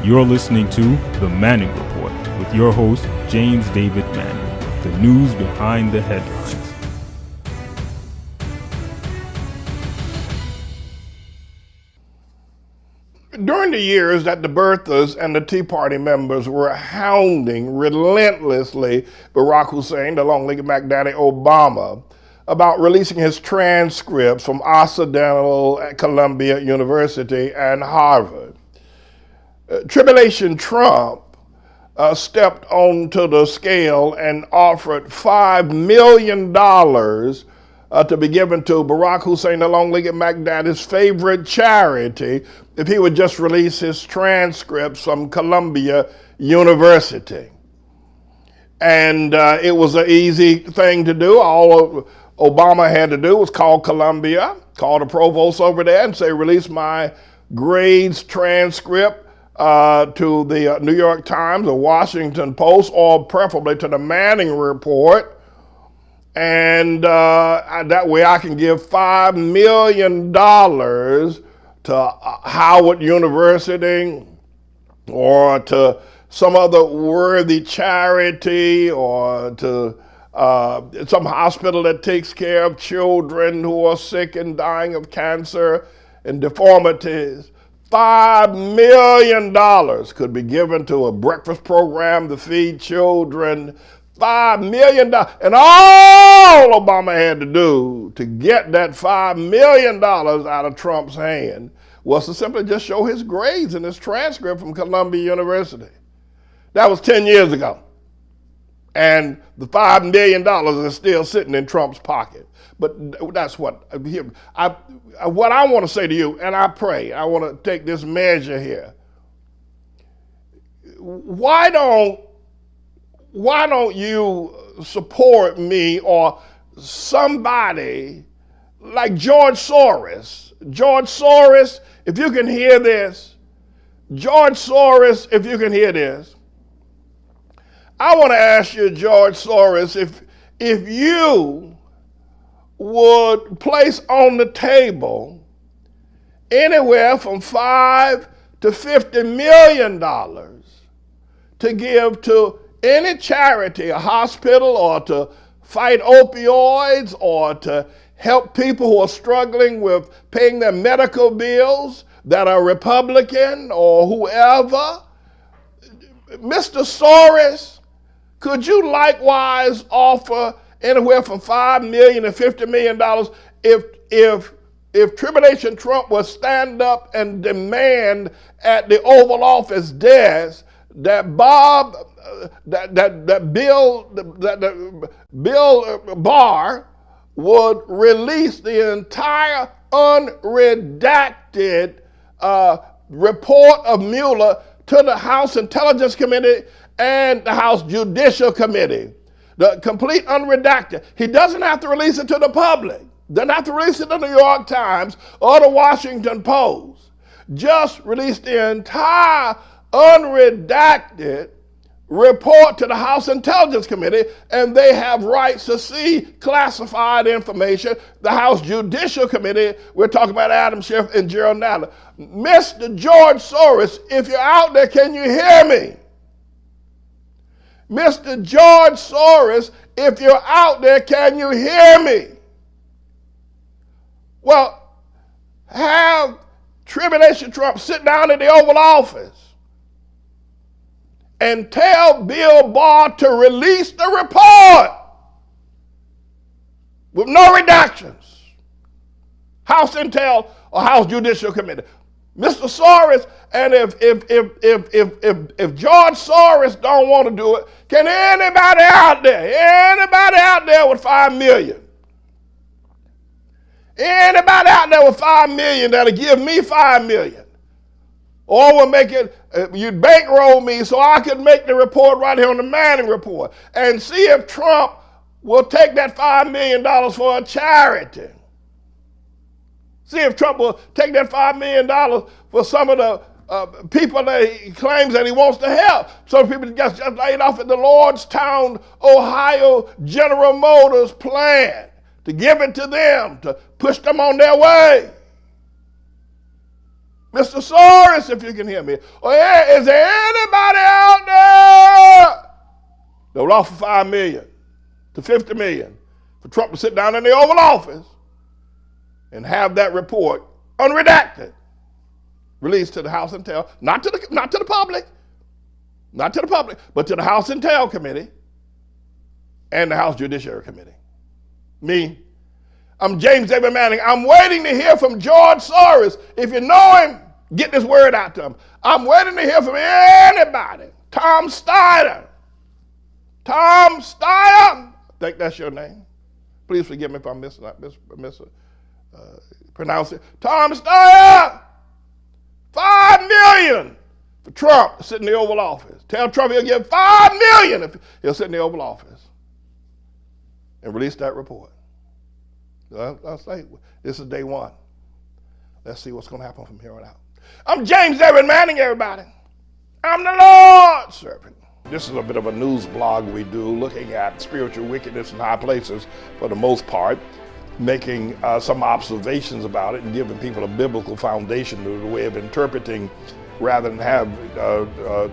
You're listening to The Manning Report with your host, James David Manning. The news behind the headlines. During the years that the birthers and the Tea Party members were hounding relentlessly Barack Hussein, the long-legged Mac Daddy Obama, about releasing his transcripts from Occidental, Columbia University, and Harvard, Tribulation Trump stepped onto the scale and offered $5 million to be given to Barack Hussein, the long-legged Mac Daddy's favorite charity, if he would just release his transcripts from Columbia University. And it was an easy thing to do. All Obama had to do was call Columbia, call the provost over there and say, release my grades transcript to the New York Times or Washington Post, or preferably to the Manning Report. And that way I can give $5 million to Howard University or to some other worthy charity or to some hospital that takes care of children who are sick and dying of cancer and deformities. $5 million could be given to a breakfast program to feed children. $5 million. And all Obama had to do to get that $5 million out of Trump's hand was to simply just show his grades and his transcript from Columbia University. That was 10 years ago. And the $5 million is still sitting in Trump's pocket. But that's what I want to say to you, and I pray, I want to take this measure here. Why don't you support me or somebody like George Soros? George Soros, if you can hear this, George Soros, if you can hear this, I want to ask you, George Soros, if you would place on the table anywhere from $5 to $50 million to give to any charity, a hospital, or to fight opioids, or to help people who are struggling with paying their medical bills that are Republican or whoever, Mr. Soros, could you likewise offer anywhere from $5 million to $50 million if Tribulation Trump would stand up and demand at the Oval Office desk that Bill Barr would release the entire unredacted report of Mueller to the House Intelligence Committee and the House Judicial Committee. The complete unredacted. He doesn't have to release it to the public. Doesn't have to release it to the New York Times or the Washington Post. Just release the entire unredacted report to the House Intelligence Committee, and they have rights to see classified information. The House Judicial Committee, we're talking about Adam Schiff and Gerald Nadler. Mr. George Soros, if you're out there, can you hear me? Mr. George Soros, if you're out there, can you hear me? Well, have Tribulation Trump sit down in the Oval Office and tell Bill Barr to release the report with no redactions. House Intel or House Judicial Committee. Mr. Soros, and if George Soros don't want to do it, can anybody out there with $5 million? Anybody out there with $5 million that'll give me $5 million? Or will make it, you'd bankroll me so I could make the report right here on the Manning Report and see if Trump will take that $5 million for a charity. See if Trump will take that $5 million for some of the people that he claims that he wants to help. Some people just laid off at the Lordstown, Ohio General Motors plant to give it to them, to push them on their way. Mr. Soros, if you can hear me. Or is there anybody out there that would offer $5 million to $50 million for Trump to sit down in the Oval Office and have that report unredacted, released to the House Intel, not to the public, but to the House Intel Committee and the House Judiciary Committee? Me. I'm James David Manning. I'm waiting to hear from George Soros. If you know him, get this word out to him. I'm waiting to hear from anybody. Tom Steyer. Tom Steyer. I think that's your name. Please forgive me if I'm mispronouncing it. Tom Steyer. $5 million for Trump to sit in the Oval Office. Tell Trump he'll give $5 million if he'll sit in the Oval Office and release that report. I'll say this is day one. Let's see what's going to happen from here on out. I'm James David Manning, everybody. I'm the Lord's servant. This is a bit of a news blog we do, looking at spiritual wickedness in high places for the most part, making some observations about it and giving people a biblical foundation to the way of interpreting, rather than have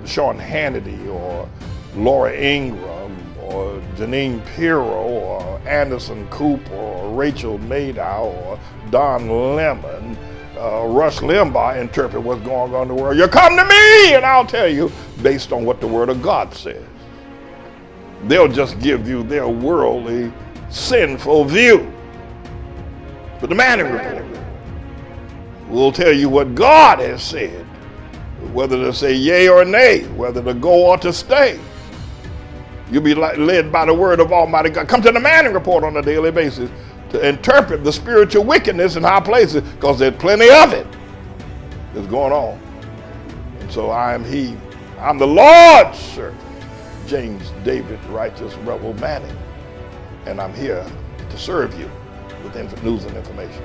Sean Hannity or Laura Ingraham or Janine Pirro or Anderson Cooper or Rachel Maddow or Don Lemon, Rush Limbaugh interpret what's going on in the world. You come to me and I'll tell you based on what the Word of God says. They'll just give you their worldly, sinful view. But the Manning Report will tell you what God has said, whether to say yea or nay, whether to go or to stay. You'll be led by the word of Almighty God. Come to the Manning Report on a daily basis to interpret the spiritual wickedness in high places, because there's plenty of it that's going on. And so I'm the Lord's servant, James David Righteous Rebel Manning, and I'm here to serve you with news and information.